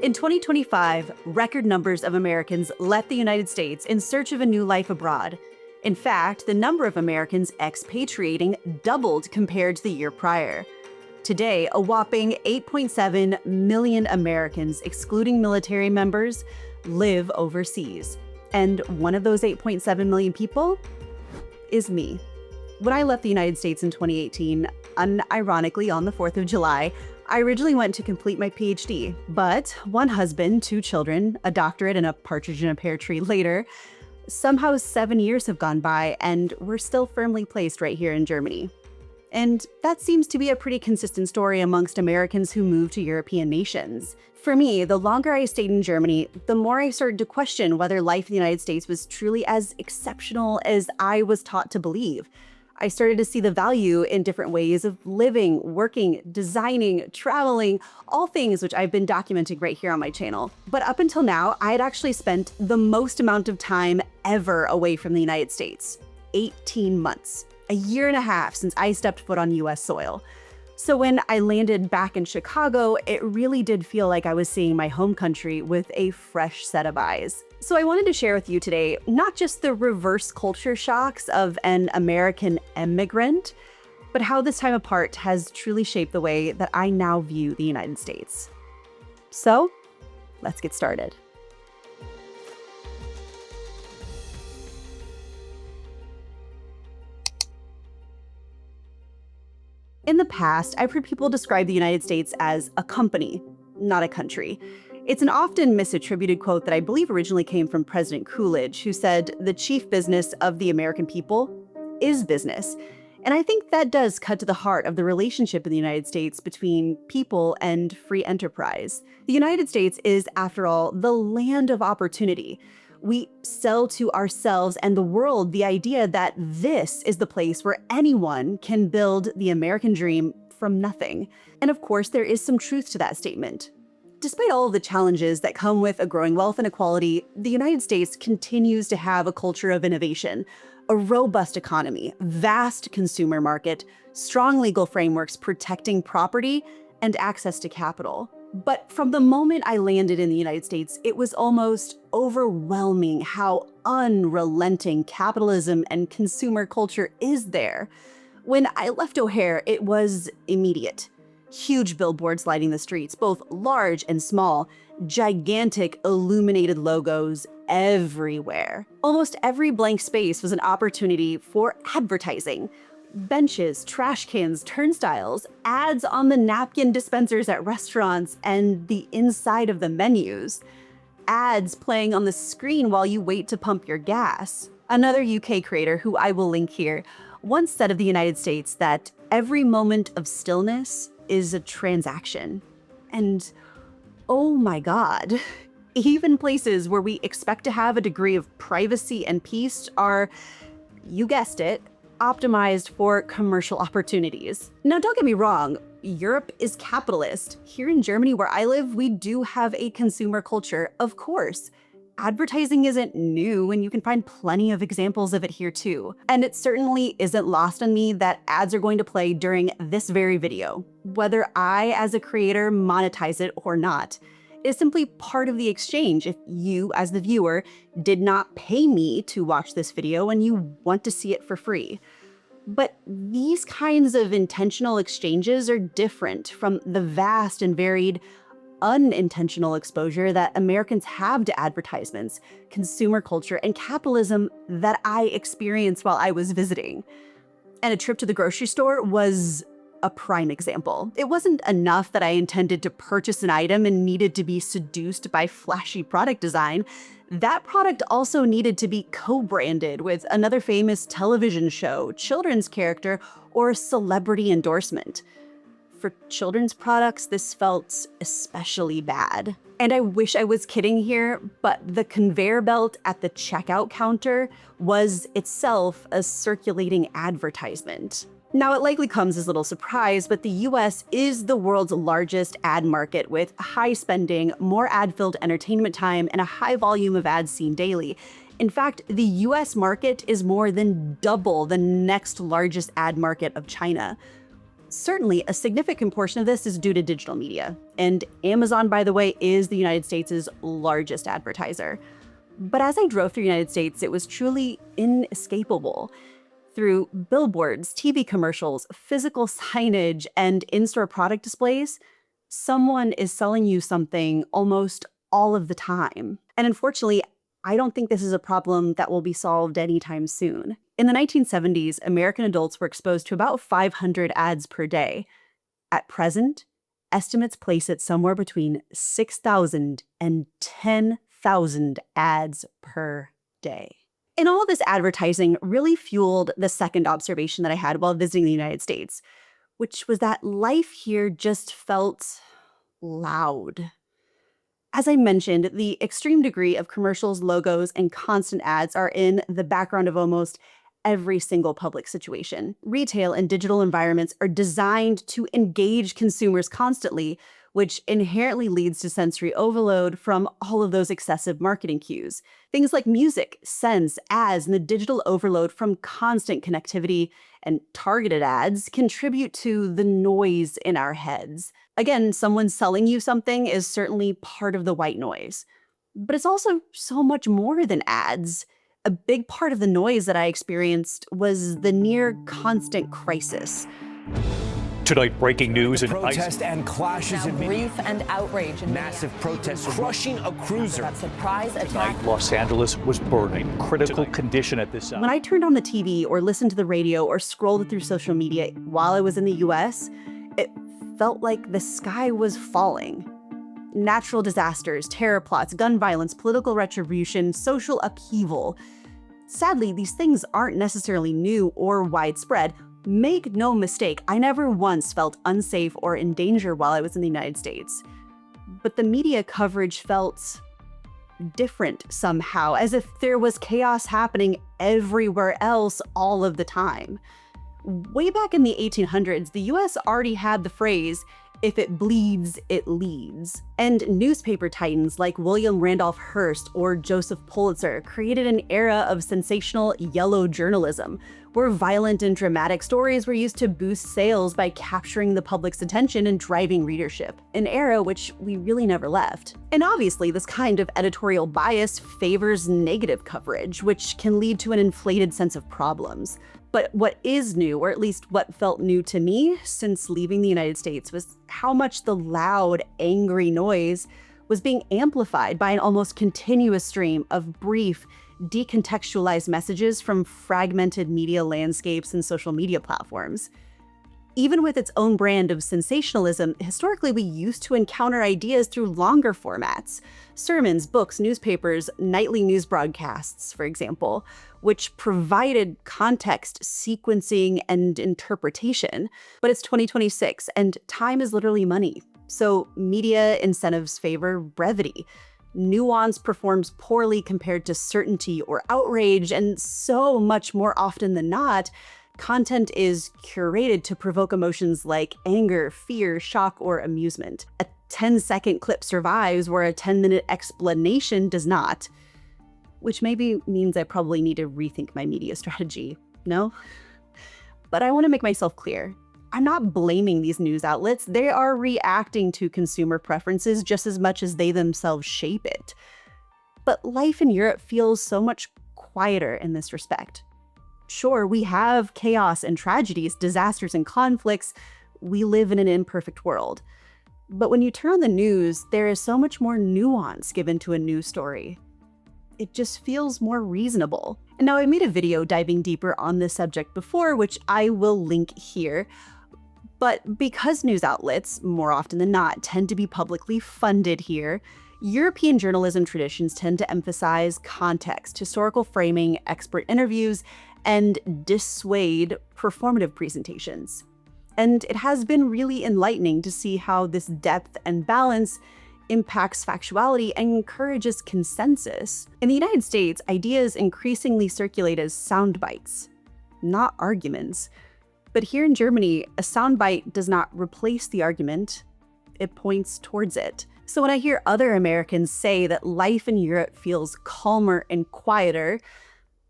In 2025, record numbers of Americans left the United States in search of a new life abroad. In fact, the number of Americans expatriating doubled compared to the year prior. Today, a whopping 8.7 million Americans, excluding military members, live overseas. And one of those 8.7 million people is me. When I left the United States in 2018, unironically on the 4th of July, I originally went to complete my PhD, but one husband, 2 children, a doctorate, and a partridge in a pear tree later, somehow 7 years have gone by and we're still firmly placed right here in Germany. And that seems to be a pretty consistent story amongst Americans who move to European nations. For me, the longer I stayed in Germany, the more I started to question whether life in the United States was truly as exceptional as I was taught to believe. I started to see the value in different ways of living, working, designing, traveling, all things which I've been documenting right here on my channel. But up until now, I had actually spent the most amount of time ever away from the United States, 18 months. A year and a half since I stepped foot on US soil. So when I landed back in Chicago, it really did feel like I was seeing my home country with a fresh set of eyes. So I wanted to share with you today, not just the reverse culture shocks of an American immigrant, but how this time apart has truly shaped the way that I now view the United States. So let's get started. In the past, I've heard people describe the United States as a company, not a country. It's an often misattributed quote that I believe originally came from President Coolidge, who said, "The chief business of the American people is business." And I think that does cut to the heart of the relationship in the United States between people and free enterprise. The United States is, after all, the land of opportunity. We sell to ourselves and the world the idea that this is the place where anyone can build the American dream from nothing. And of course, there is some truth to that statement. Despite all of the challenges that come with a growing wealth inequality, the United States continues to have a culture of innovation, a robust economy, vast consumer market, strong legal frameworks protecting property, and access to capital. But from the moment I landed in the United States, it was almost overwhelming how unrelenting capitalism and consumer culture is there. When I left O'Hare, it was immediate. Huge billboards lighting the streets, both large and small, gigantic illuminated logos everywhere. Almost every blank space was an opportunity for advertising. Benches, trash cans, turnstiles, ads on the napkin dispensers at restaurants and the inside of the menus. Ads playing on the screen while you wait to pump your gas. Another UK creator, who I will link here, once said of the United States that every moment of stillness is a transaction. And oh my God, even places where we expect to have a degree of privacy and peace are, you guessed it, optimized for commercial opportunities. Now, don't get me wrong, Europe is capitalist. Here in Germany, where I live, we do have a consumer culture, of course. Advertising isn't new, and you can find plenty of examples of it here too. And it certainly isn't lost on me that ads are going to play during this very video, whether I, as a creator, monetize it or not. Is simply part of the exchange if you, as the viewer, did not pay me to watch this video and you want to see it for free. But these kinds of intentional exchanges are different from the vast and varied unintentional exposure that Americans have to advertisements, consumer culture, and capitalism that I experienced while I was visiting. And a trip to the grocery store was a prime example. It wasn't enough that I intended to purchase an item and needed to be seduced by flashy product design. That product also needed to be co-branded with another famous television show, children's character, or celebrity endorsement. For children's products, this felt especially bad. And I wish I was kidding here, but the conveyor belt at the checkout counter was itself a circulating advertisement. Now, it likely comes as little surprise, but the US is the world's largest ad market with high spending, more ad-filled entertainment time, and a high volume of ads seen daily. In fact, the US market is more than double the next largest ad market of China. Certainly, a significant portion of this is due to digital media. And Amazon, by the way, is the United States' largest advertiser. But as I drove through the United States, it was truly inescapable. Through billboards, TV commercials, physical signage, and in-store product displays, someone is selling you something almost all of the time. And unfortunately, I don't think this is a problem that will be solved anytime soon. In the 1970s, American adults were exposed to about 500 ads per day. At present, estimates place it somewhere between 6,000 and 10,000 ads per day. And all this advertising really fueled the second observation that I had while visiting the United States, which was that life here just felt loud. As I mentioned, the extreme degree of commercials, logos, and constant ads are in the background of almost every single public situation. Retail and digital environments are designed to engage consumers constantly, which inherently leads to sensory overload from all of those excessive marketing cues. Things like music, scents, ads, and the digital overload from constant connectivity and targeted ads contribute to the noise in our heads. Again, someone selling you something is certainly part of the white noise. But it's also so much more than ads. A big part of the noise that I experienced was the near constant crisis. Tonight, breaking news in protest and clashes in grief and outrage in massive protests crushing a cruiser. That surprise attack. Tonight, Los Angeles was burning. Critical condition at this hour. When I turned on the TV or listened to the radio or scrolled through social media while I was in the US, it felt like the sky was falling. Natural disasters, terror plots, gun violence, political retribution, social upheaval. Sadly, these things aren't necessarily new or widespread. Make no mistake, I never once felt unsafe or in danger while I was in the United States. But the media coverage felt different somehow, as if there was chaos happening everywhere else all of the time. Way back in the 1800s, the US already had the phrase, "If it bleeds, it leads." And newspaper titans like William Randolph Hearst or Joseph Pulitzer created an era of sensational yellow journalism, where violent and dramatic stories were used to boost sales by capturing the public's attention and driving readership, an era which we really never left. And obviously, this kind of editorial bias favors negative coverage, which can lead to an inflated sense of problems. But what is new, or at least what felt new to me since leaving the United States, was how much the loud, angry noise was being amplified by an almost continuous stream of brief, decontextualized messages from fragmented media landscapes and social media platforms. Even with its own brand of sensationalism, historically we used to encounter ideas through longer formats. Sermons, books, newspapers, nightly news broadcasts, for example, which provided context, sequencing, and interpretation. But it's 2026, and time is literally money. So media incentives favor brevity. Nuance performs poorly compared to certainty or outrage, and so much more often than not, content is curated to provoke emotions like anger, fear, shock, or amusement. A 10-second clip survives where a 10-minute explanation does not. Which maybe means I probably need to rethink my media strategy, no? But I want to make myself clear. I'm not blaming these news outlets. They are reacting to consumer preferences just as much as they themselves shape it. But life in Europe feels so much quieter in this respect. Sure, we have chaos and tragedies, disasters and conflicts. We live in an imperfect world. But when you turn on the news, there is so much more nuance given to a news story. It just feels more reasonable. And now I made a video diving deeper on this subject before, which I will link here. But because news outlets, more often than not, tend to be publicly funded here, European journalism traditions tend to emphasize context, historical framing, expert interviews, and dissuade performative presentations. And it has been really enlightening to see how this depth and balance impacts factuality and encourages consensus. In the United States, ideas increasingly circulate as sound bites, not arguments. But here in Germany, a soundbite does not replace the argument, it points towards it. So when I hear other Americans say that life in Europe feels calmer and quieter,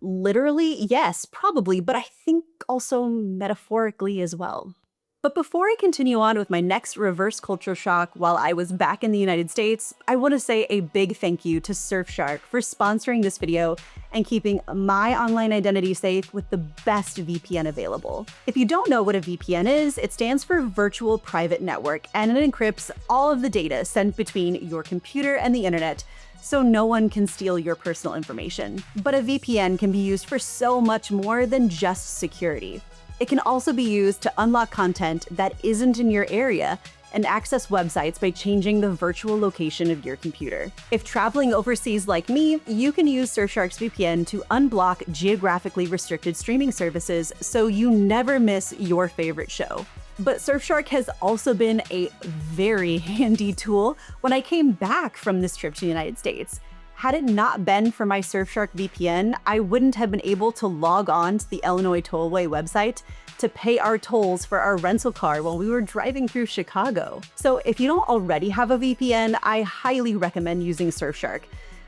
literally, yes, probably, but I think also metaphorically as well. But before I continue on with my next reverse culture shock while I was back in the United States, I want to say a big thank you to Surfshark for sponsoring this video and keeping my online identity safe with the best VPN available. If you don't know what a VPN is, it stands for Virtual Private Network, and it encrypts all of the data sent between your computer and the internet, so no one can steal your personal information. But a VPN can be used for so much more than just security. It can also be used to unlock content that isn't in your area and access websites by changing the virtual location of your computer. If traveling overseas like me, you can use Surfshark's VPN to unblock geographically restricted streaming services so you never miss your favorite show. But Surfshark has also been a very handy tool when I came back from this trip to the United States. Had it not been for my Surfshark VPN, I wouldn't have been able to log on to the Illinois Tollway website to pay our tolls for our rental car while we were driving through Chicago. So if you don't already have a VPN, I highly recommend using Surfshark.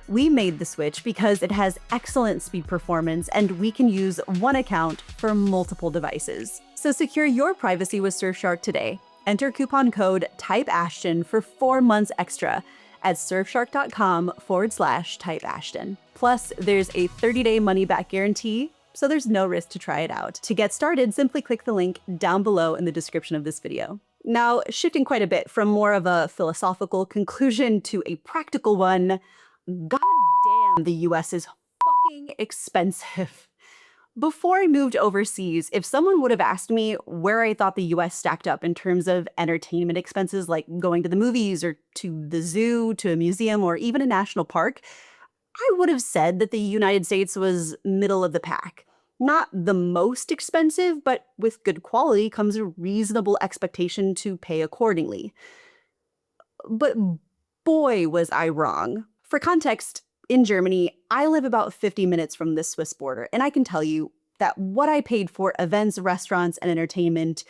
We made the switch because it has excellent speed performance and we can use one account for multiple devices. So secure your privacy with Surfshark today. Enter coupon code TYPEASHTON for 4 months extra at surfshark.com/typeashton. Plus, there's a 30-day money-back guarantee, so there's no risk to try it out. To get started, simply click the link down below in the description of this video. Now, shifting quite a bit from more of a philosophical conclusion to a practical one, god damn, the US is fucking expensive. Before I moved overseas, if someone would have asked me where I thought the US stacked up in terms of entertainment expenses like going to the movies or to the zoo, to a museum, or even a national park, I would have said that the United States was middle of the pack. Not the most expensive, but with good quality comes a reasonable expectation to pay accordingly. But boy, was I wrong. For context, in Germany, I live about 50 minutes from the Swiss border, and I can tell you that what I paid for events, restaurants, and entertainment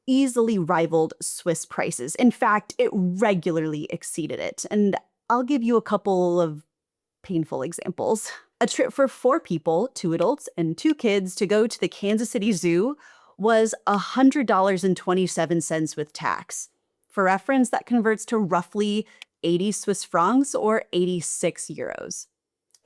easily rivaled Swiss prices. In fact, it regularly exceeded it. And I'll give you a couple of painful examples. A trip for 4 people, 2 adults and 2 kids, to go to the Kansas City Zoo was $100.27 with tax. For reference, that converts to roughly 80 Swiss francs or 86 euros.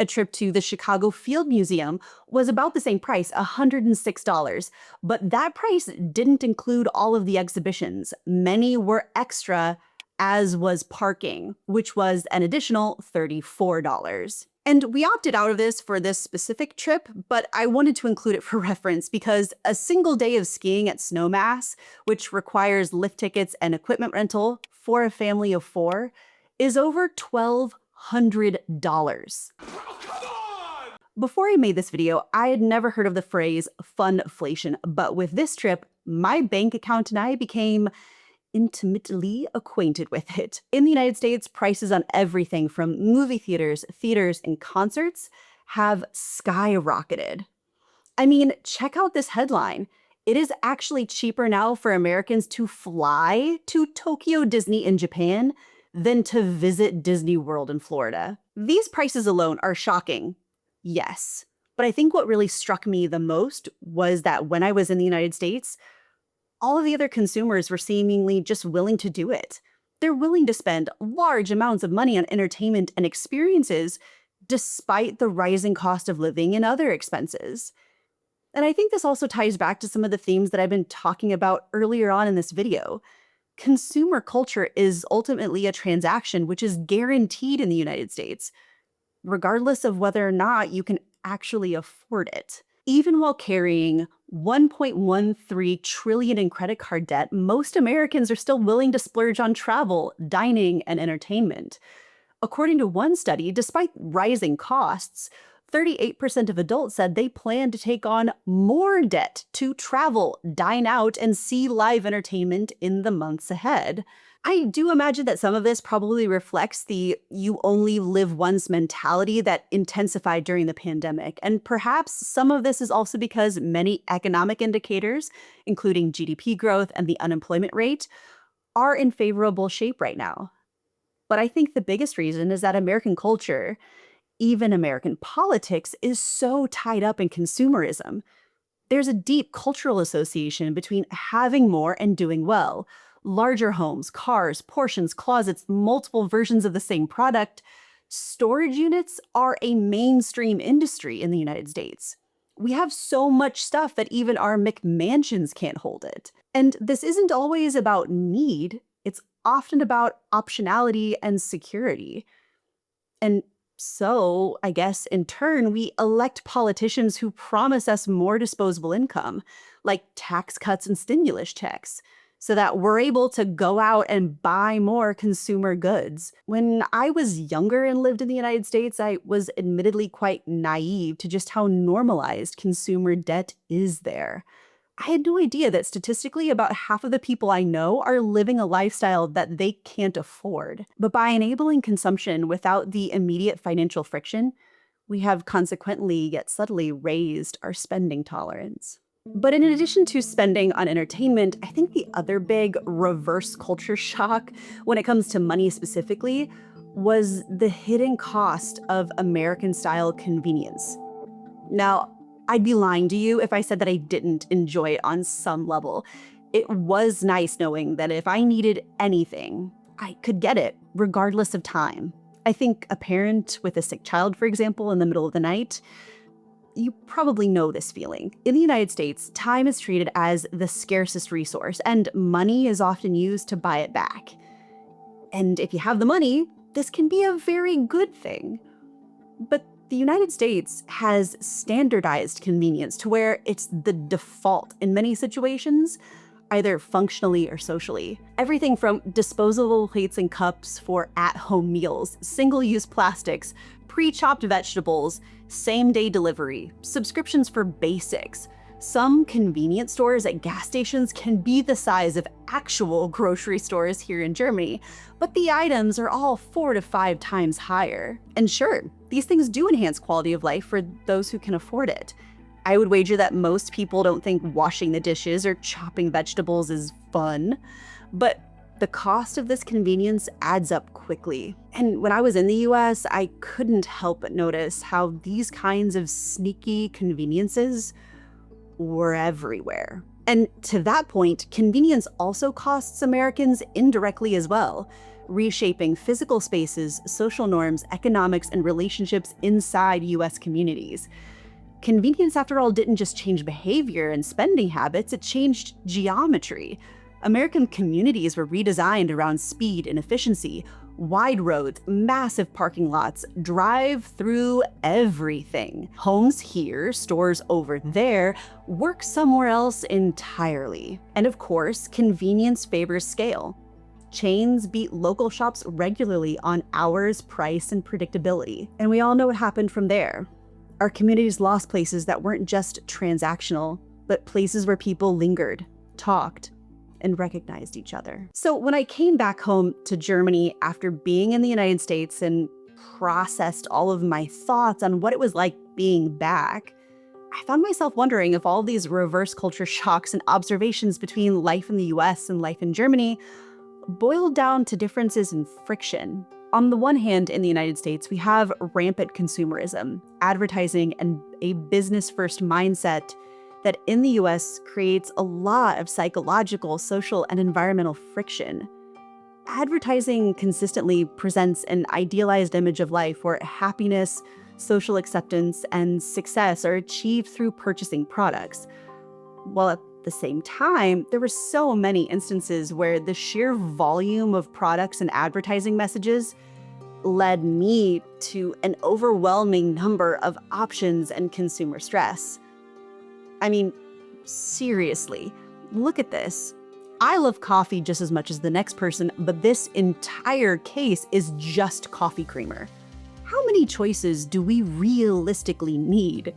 A trip to the Chicago Field Museum was about the same price, $106, but that price didn't include all of the exhibitions. Many were extra, as was parking, which was an additional $34. And we opted out of this for this specific trip, but I wanted to include it for reference because a single day of skiing at Snowmass, which requires lift tickets and equipment rental for a family of 4, is over $1,200. Before I made this video, I had never heard of the phrase funflation, but with this trip, my bank account and I became intimately acquainted with it. In the United States, prices on everything from movie theaters, and concerts have skyrocketed. I mean, check out this headline. It is actually cheaper now for Americans to fly to Tokyo Disney in Japan than to visit Disney World in Florida. These prices alone are shocking, yes. But I think what really struck me the most was that when I was in the United States, all of the other consumers were seemingly just willing to do it. They're willing to spend large amounts of money on entertainment and experiences despite the rising cost of living and other expenses. And I think this also ties back to some of the themes that I've been talking about earlier on in this video. Consumer culture is ultimately a transaction which is guaranteed in the United States, regardless of whether or not you can actually afford it. Even while carrying $1.13 trillion in credit card debt, most Americans are still willing to splurge on travel, dining, and entertainment. According to one study, despite rising costs, 38% of adults said they plan to take on more debt to travel, dine out, and see live entertainment in the months ahead. I do imagine that some of this probably reflects the you only live once mentality that intensified during the pandemic. And perhaps some of this is also because many economic indicators, including GDP growth and the unemployment rate, are in favorable shape right now. But I think the biggest reason is that American culture, even American politics, is so tied up in consumerism. There's a deep cultural association between having more and doing well. Larger homes, cars, portions, closets, multiple versions of the same product. Storage units are a mainstream industry in the United States. We have so much stuff that even our McMansions can't hold it. And this isn't always about need. It's often about optionality and security. And so, I guess, in turn, we elect politicians who promise us more disposable income, like tax cuts and stimulus checks, so that we're able to go out and buy more consumer goods. When I was younger and lived in the United States, I was admittedly quite naive to just how normalized consumer debt is there. I had no idea that statistically about half of the people I know are living a lifestyle that they can't afford. But by enabling consumption without the immediate financial friction, we have consequently yet subtly raised our spending tolerance. But in addition to spending on entertainment, I think the other big reverse culture shock when it comes to money specifically was the hidden cost of American-style convenience. Now, I'd be lying to you if I said that I didn't enjoy it on some level. It was nice knowing that if I needed anything, I could get it, regardless of time. I think a parent with a sick child, for example, in the middle of the night, you probably know this feeling. In the United States, time is treated as the scarcest resource, and money is often used to buy it back. And if you have the money, this can be a very good thing. But the United States has standardized convenience to where it's the default in many situations, either functionally or socially. Everything from disposable plates and cups for at-home meals, single-use plastics, pre-chopped vegetables, same-day delivery, subscriptions for basics. Some convenience stores at gas stations can be the size of actual grocery stores here in Germany, but the items are all 4 to 5 times higher. And sure, these things do enhance quality of life for those who can afford it. I would wager that most people don't think washing the dishes or chopping vegetables is fun, but the cost of this convenience adds up quickly. And when I was in the US, I couldn't help but notice how these kinds of sneaky conveniences were everywhere. And to that point, convenience also costs Americans indirectly as well, reshaping physical spaces, social norms, economics, and relationships inside US communities. Convenience, after all, didn't just change behavior and spending habits, it changed geometry. American communities were redesigned around speed and efficiency, wide roads, massive parking lots, drive-through everything. Homes here, stores over there, work somewhere else entirely. And of course, convenience favors scale. Chains beat local shops regularly on hours, price, and predictability. And we all know what happened from there. Our communities lost places that weren't just transactional, but places where people lingered, talked, and recognized each other. So when I came back home to Germany after being in the United States and processed all of my thoughts on what it was like being back, I found myself wondering if all these reverse culture shocks and observations between life in the US and life in Germany boiled down to differences in friction. On the one hand, in the United States, we have rampant consumerism, advertising, and a business-first mindset that in the US creates a lot of psychological, social, and environmental friction. Advertising consistently presents an idealized image of life where happiness, social acceptance, and success are achieved through purchasing products. While at the same time, there were so many instances where the sheer volume of products and advertising messages led me to an overwhelming number of options and consumer stress. I mean, seriously, look at this. I love coffee just as much as the next person, but this entire case is just coffee creamer. How many choices do we realistically need?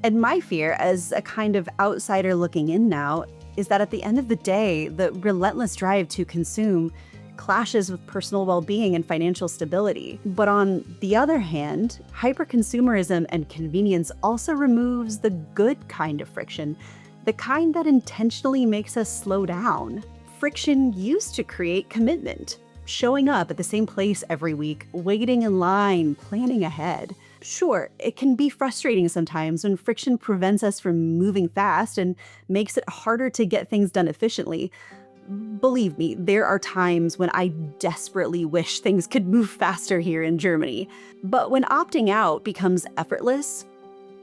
And my fear, as a kind of outsider looking in now, is that at the end of the day, the relentless drive to consume clashes with personal well-being and financial stability. But on the other hand, hyperconsumerism and convenience also removes the good kind of friction, the kind that intentionally makes us slow down. Friction used to create commitment, showing up at the same place every week, waiting in line, planning ahead. Sure, it can be frustrating sometimes when friction prevents us from moving fast and makes it harder to get things done efficiently. Believe me, there are times when I desperately wish things could move faster here in Germany. But when opting out becomes effortless,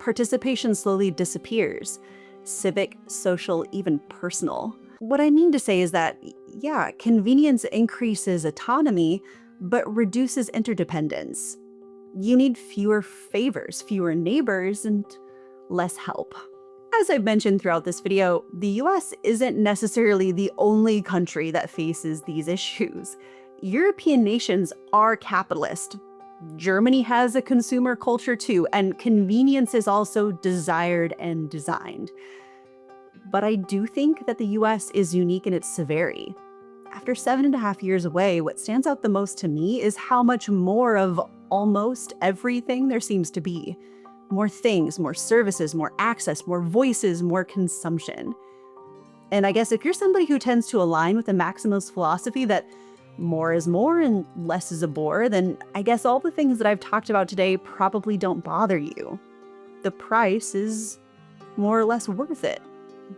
participation slowly disappears. Civic, social, even personal. What I mean to say is that, yeah, convenience increases autonomy, but reduces interdependence. You need fewer favors, fewer neighbors, and less help. As I've mentioned throughout this video, the US isn't necessarily the only country that faces these issues. European nations are capitalist. Germany has a consumer culture too, and convenience is also desired and designed. But I do think that the US is unique in its severity. After 7.5 years away, what stands out the most to me is how much more of almost everything there seems to be. More things, more services, more access, more voices, more consumption. And I guess if you're somebody who tends to align with the maximalist philosophy that more is more and less is a bore, then I guess all the things that I've talked about today probably don't bother you. The price is more or less worth it.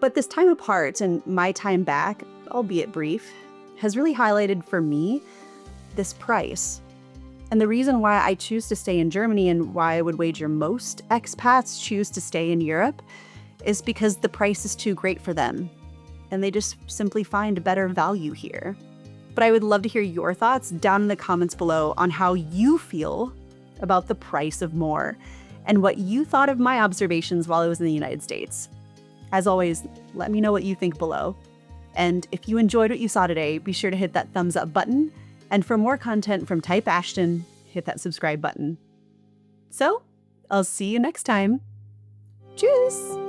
But this time apart and my time back, albeit brief, has really highlighted for me this price. And the reason why I choose to stay in Germany and why I would wager most expats choose to stay in Europe is because the price is too great for them, and they just simply find better value here. But I would love to hear your thoughts down in the comments below on how you feel about the price of more and what you thought of my observations while I was in the United States. As always, let me know what you think below. And if you enjoyed what you saw today, be sure to hit that thumbs up button. And for more content from Type Ashton, hit that subscribe button. So, I'll see you next time. Tschüss!